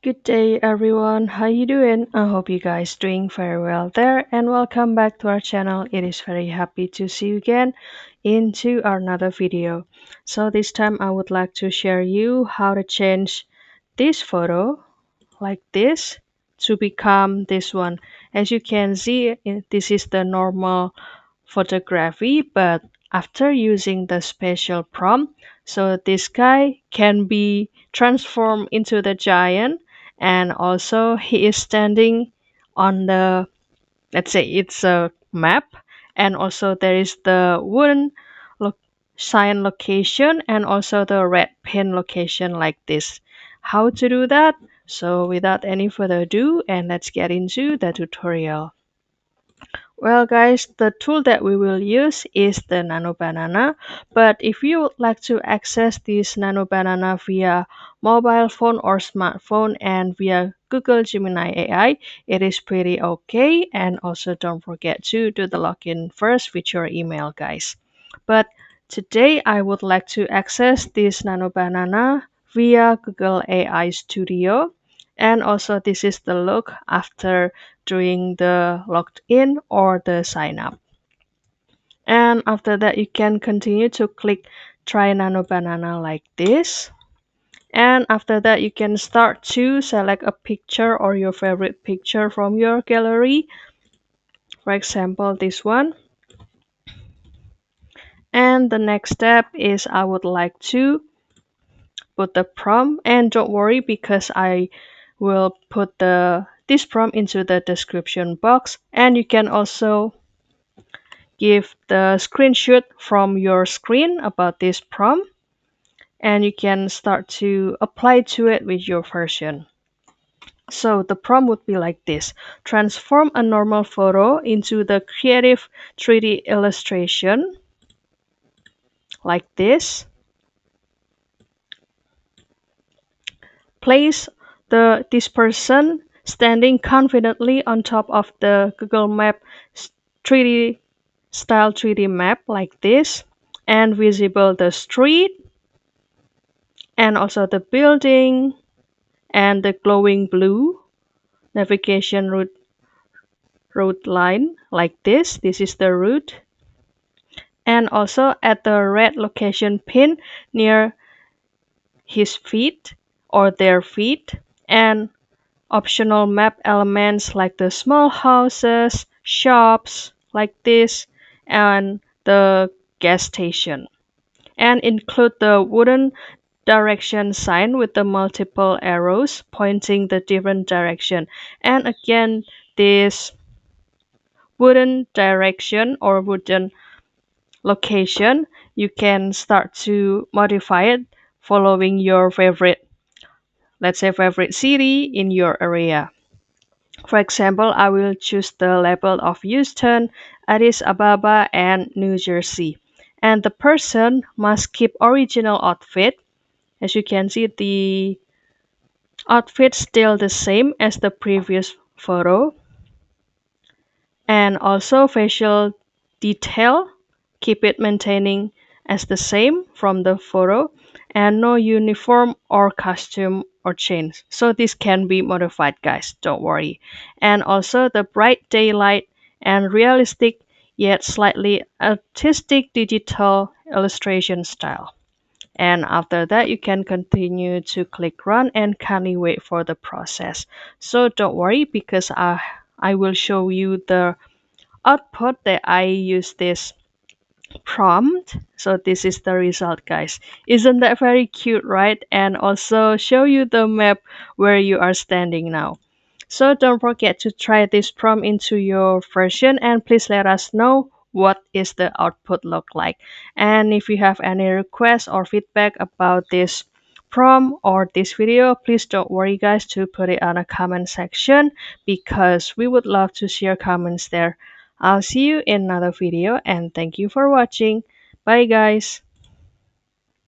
Good day everyone, how you doing? I hope you guys doing very well there and welcome back to our channel. It is very happy to see you again into another video. So this time I would like to share you how to change this photo like this to become this one. As you can see, this is the normal photography, but after using the special prompt, so this guy can be transformed into the giant, and also he is standing on the, let's say it's a map, and also there is the wooden lo- sign location and also the red pin location like this. How to do that? So without any further ado, and let's get into the tutorial. Well, guys, the tool that we will use is the Nano Banana. But if you would like to access this Nano Banana via mobile phone or smartphone and via Google Gemini AI, it is pretty okay. And also don't forget to do the login first with your email, guys. But today I would like to access this Nano Banana via Google AI Studio. And also this is the look after doing the logged in or the sign up. And after that, you can continue to click try Nano Banana like this. And after that, you can start to select a picture or your favorite picture from your gallery. For example, this one. And the next step is I would like to put the prompt, and don't worry because I will put this prompt into the description box, and you can also give the screenshot from your screen about this prompt, and you can start to apply to it with your version. So the prompt would be like this: transform a normal photo into the creative 3D illustration like this. Place this person standing confidently on top of the Google Map 3D style 3D map like this, and visible the street and also the building and the glowing blue navigation route line like this. This is the route. And also at the red location pin near his feet or their feet, and optional map elements like the small houses, shops like this, and the gas station. And include the wooden direction sign with the multiple arrows pointing the different direction. And again, this wooden direction or wooden location, you can start to modify it following your favorite, let's say favorite city in your area. For example, I will choose the label of Houston, Addis Ababa, and New Jersey. And the person must keep original outfit. As you can see, the outfit still the same as the previous photo. And also facial detail, keep it maintaining as the same from the photo, and no uniform or costume or change. So this can be modified, guys, don't worry. And also the bright daylight and realistic yet slightly artistic digital illustration style. And after that, you can continue to click run and kindly wait for the process. So don't worry because I will show you the output that I use this prompt. So this is the result, guys. Isn't that very cute, right? And also show you the map where you are standing now. So don't forget to try this prompt into your version, and please let us know what is the output look like. And if you have any requests or feedback about this prompt or this video, please don't worry, guys, to put it on a comment section because we would love to share comments there. I'll see you in another video, and thank you for watching. Bye, guys.